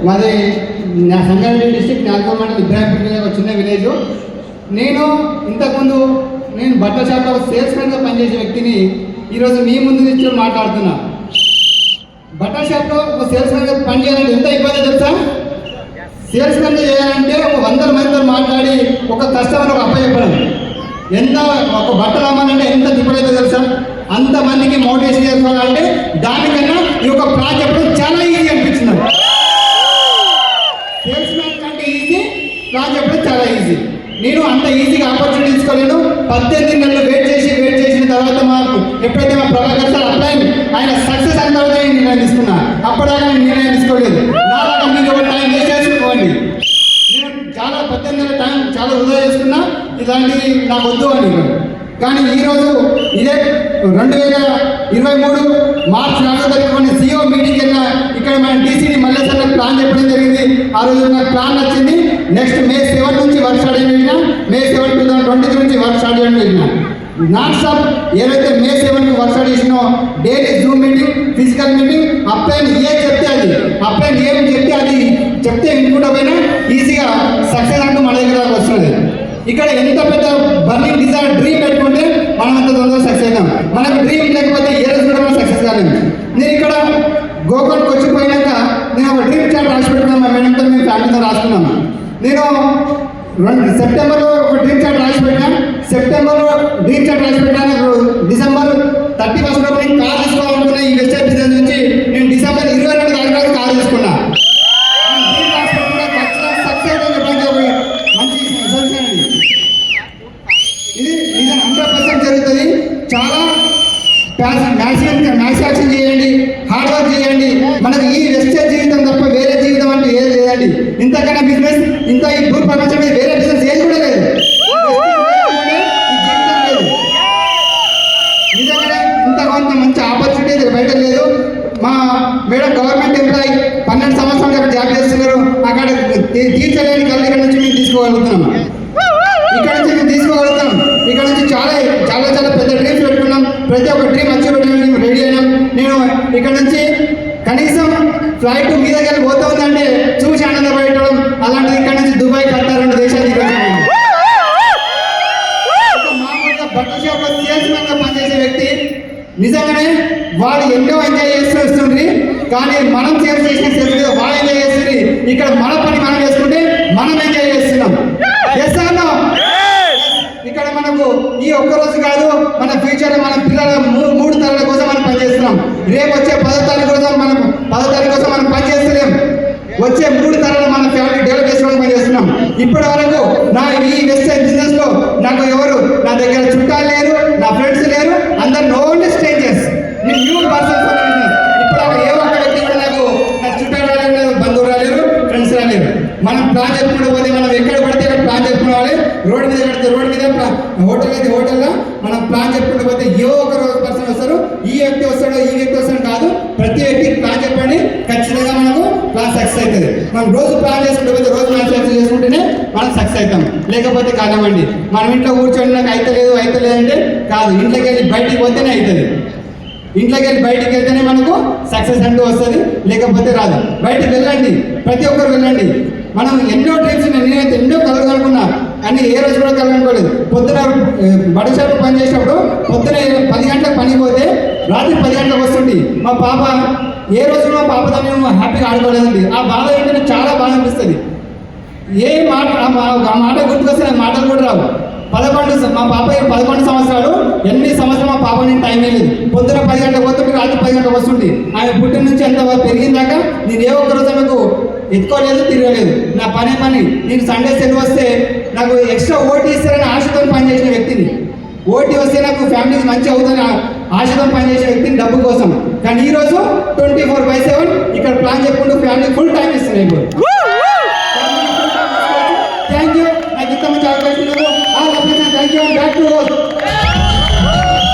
మాది సంగారెడ్డి డిస్ట్రిక్ట్ నాగపూర్ మండలం ఇబ్రాహింపేట ఒక చిన్న విలేజ్. నేను ఇంతకుముందు బట్టల షాప్లో సేల్స్ మ్యాన్గా పనిచేసే వ్యక్తిని ఈరోజు మీ ముందు నుంచి మాట్లాడుతున్నా. బట్టల షాప్లో ఒక సేల్స్ మ్యాన్గా పనిచేయాలంటే ఎంత ఇబ్బంది తెలుసా? సేల్స్ మ్యాన్గా చేయాలంటే ఒక 100 మందితో మాట్లాడి ఒక కస్టమర్ ఒక అప్పచెప్పడం, ఎంత ఒక బట్టలు అమ్మాలంటే ఎంత దిబ్బడైతే తెలుసా? అంతమందికి మోటివేషన్ చేసుకోవాలంటే దానికన్నా ఈ యొక్క ప్రాజెక్ట్ చాలా ఈజీ అనిపించింది. సేల్స్ మ్యాన్ కంటే ఈజీ, ప్రాజెక్ట్ చాలా ఈజీ. నేను అంత ఈజీగా ఆపర్చునిటీ తీసుకోలేను. 18 నెలలు వెయిట్ చేసిన తర్వాత మాకు ఎప్పుడైతే మా ప్రభాకర్ సార్ అప్లై ఆయన సక్సెస్ అయిన తర్వాత నేను నిర్ణయం తీసుకున్నా. అప్పటిదాకా నేను నిర్ణయం తీసుకోలేదు. నాలాగా మీరు ఒక టైం వేస్ట్ చేసుకోండి. నేను చాలా 18 నెలల టైం చాలా వృధా చేసుకున్నా, ఇలాంటివి నాకు వద్దు అని. కానీ ఈరోజు ఇదే 2023 మార్చి 4వ తారీఖు CEO మీటింగ్కి వెళ్ళిన ఇక్కడ మన DCD మల్లేశ్వర ప్లాన్ చెప్పడం జరిగింది. ఆ రోజు నాకు ప్లాన్ నచ్చింది. నెక్స్ట్ May 7 నుంచి వర్క్ స్టార్ట్ అయినా, May 7, 2023 నుంచి వర్క్ స్టార్ట్ చేయడం జరిగిన నాన్ స్టాప్. ఏదైతే May 7 వర్క్ స్టార్ట్ చేసినో daily zoom meeting, physical meeting, offline ఏ చెప్తే అది, అప్లైన్ ఏం చెప్తే అది చెప్తే వినుకుంటా పోయినా ఈజీగా సక్సెస్ అంటూ మన దగ్గర వస్తుంది. ఇక్కడ ఎంత పెద్ద బర్నింగ్ డిజైర్ డ్రీమ్ పెట్టుకుంటే మనం అంత తొందరగా సక్సెస్ అవుతాం. మనకు డ్రీమ్ లేకపోతే ఏ రోజు కూడా మనం సక్సెస్ కాలేదు. నేను ఇక్కడ గోకర్కి వచ్చిపోయినాక నేను ఒక డ్రీమ్ చార్ట్ రాసి పెట్టుకున్నాను. మా మేడంతో మేము ఫ్యామిలీతో రాసుకున్నాము. నేను సెప్టెంబర్లో ఒక డ్రీమ్ చార్ట్ రాసి పెట్టాను. సెప్టెంబర్లో డ్రీమ్ చార్ట్ రాసి పెట్టాను. డిసెంబర్ 31 లోపు నేను కార్ తీసుకోవాలనుకున్నా. ఈ వెబ్సైట్ బిజినెస్ నుంచి నేను డిసెంబర్ 22 తారీఖు కార్ తీసుకున్నా. చాలా మ్యాక్స్ యాక్షన్ చేయండి, హార్డ్ వర్క్ చేయండి. మనకు ఈ వెస్టేజ్ జీవితం తప్ప వేరే జీవితం అంటే ఏది లేదండి. ఇంతకన్నా బిజినెస్, ఇంత ఈ భూ ప్రపంచం మీద వేరే బిజినెస్ ఏది కూడా లేదు. నిజంగానే ఇంత కొంత మంచి ఆపర్చునిటీ బయట లేదు. మా మేడం గవర్నమెంట్ ఎంప్లాయీ 12 సంవత్సరాలు అక్కడ జాబ్ చేస్తున్నారు. అక్కడ తీర్చలేని కళ్ళు ఇక్కడ నుంచి మేము తీసుకోగలుగుతున్నాం. ఇక్కడ నుంచి మేము తీసుకోగలుగుతాం. ఇక్కడ నుంచి చాలా చాలా చాలా పెద్ద డ్రీమ్స్ పెట్టుకున్నాం. ప్రతి ఒక్క డ్రీమ్ అచీవ్ చేయడానికి రెడీ అయినాం. నేను ఇక్కడ నుంచి కనీసం ఫ్లైట్ మీద వెళ్ళి పోతుందంటే చూసి ఆనందపడటం. అలాంటిది ఇక్కడ నుంచి దుబాయ్, ఖతార్ 2 దేశాలు మామూలుగా బట్టల షాప్లో సేల్స్ మ్యాన్గా పనిచేసే వ్యక్తి నిజంగానే వాడు ఎన్నో ఎంజాయ్ చేస్తూ వస్తుంది. కానీ మనం సేల్స్ చేసిన సేల్స్ మీద వాళ్ళు ఎంజాయ్ చేస్తుంది. ఇక్కడ మన పని మనం చేసుకుంటే మనం ఎంజాయ్ చేస్తున్నాం. చేస్తాను. ఇక్కడ మనకు ఈ ఒక్కరోజు కాదు, మన ఫ్యూచర్ మన పిల్లల 3 తరాల కోసం మనం పనిచేస్తున్నాం. రేపు వచ్చే 10వ తారీఖు కోసం మనం 10వ తారీఖు కోసం మనం పనిచేస్తలేం. వచ్చే 3 తరాలు మన ఫ్యామిలీ డెవలప్ చేసుకోవడానికి పనిచేస్తున్నాం. ఇప్పటి వరకు నా ఈ వెస్టర్న్ బిజినెస్ లో నాకు ఎవరు నా దగ్గర చుట్టాలు లేరు, నా ఫ్రెండ్స్ లేరు. అందరు ఓన్లీ స్ట్రేంజర్స్. నేను న్యూ పర్సన్స్ బిజినెస్. ఇప్పుడు ఏ ఒక్క వ్యక్తి కూడా నాకు చుట్టాలు రాలేరు, బంధువులు రాలేరు, ఫ్రెండ్స్ రాలేరు. మనం ప్లాన్ చెప్పుకుంటూ పోతే మనం ఎక్కడ పడితే అక్కడ ప్లాన్ చెప్పుకోవాలి. రోడ్డు మీద పడితే రోడ్డు మీద, హోటల్ అయితే హోటల్లో మనం ప్లాన్ చెప్పుకుంటూ పోతే ఏ ఒక్క పర్సన్ వస్తారు, ఈ వ్యక్తి వస్తాడో ఈ వ్యక్తి వస్తాడు కాదు. ప్రతి వ్యక్తికి ప్లాన్ చెప్పండి, ఖచ్చితంగా మనకు ప్లాన్ సక్సెస్ అవుతుంది. మనం రోజు ప్లాన్ చేసుకుంటూ పోతే రోజు మ్యానుఫ్యాక్చర్ చేసుకుంటేనే మనం సక్సెస్ అవుతాం. లేకపోతే కానివ్వండి. మనం ఇంట్లో కూర్చొని నాకు అవుతలేదు అంటే కాదు. ఇంట్లోకి వెళ్ళి బయటికి పోతేనే అవుతుంది. ఇంట్లోకి వెళ్ళి బయటికి వెళ్తేనే మనకు సక్సెస్ అంటూ వస్తుంది, లేకపోతే రాదు. బయటికి వెళ్ళండి, ప్రతి ఒక్కరు వెళ్ళండి. మనం ఎన్నో డ్రీమ్స్, నేనైతే ఎన్నో కలగనుకున్నా కానీ ఏ రోజు కూడా కలగనుకోలేదు. పొద్దున బట్టల షాప్లో పని చేసినప్పుడు పొద్దున 10 గంటలకు పని పోతే రాత్రి 10 గంటలకు వస్తుంది. మా పాప ఏ రోజు మా పాపతో మేము హ్యాపీగా ఆడుకోలేదండి. ఆ బాధ ఏంటంటే చాలా బాధ అనిపిస్తుంది. ఏ మాట ఆ మాట గుర్తుకొస్తే నాకు మాటలు కూడా రావు. మా పాప 11 సంవత్సరాలు. ఎన్ని సంవత్సరాలు మా పాప నేను టైం లేదు. పొద్దున 10 గంటలకు పోతుంటే రాత్రి 10 గంటలకు వస్తుంది. ఆమె పుట్టిన నుంచి ఎంత పెరిగిన దాకా నేను ఏ ఒక్కరోజు ఆమెకు ఎత్తుకోలేదు, తిరగలేదు. నా పని నేను సండే సెలవు వస్తే నాకు ఎక్స్ట్రా ఓటీ ఇస్తారని ఆశతో పనిచేసిన వ్యక్తిని. ఓటీ వస్తే నాకు ఫ్యామిలీకి మంచి అవుతుందని ఆశతో పనిచేసే వ్యక్తిని డబ్బు కోసం. కానీ ఈరోజు 24/7 ఇక్కడ ప్లాన్ చెప్పుకుంటూ ఫ్యామిలీ ఫుల్ టైం ఇస్తున్నాయి. ఇప్పుడు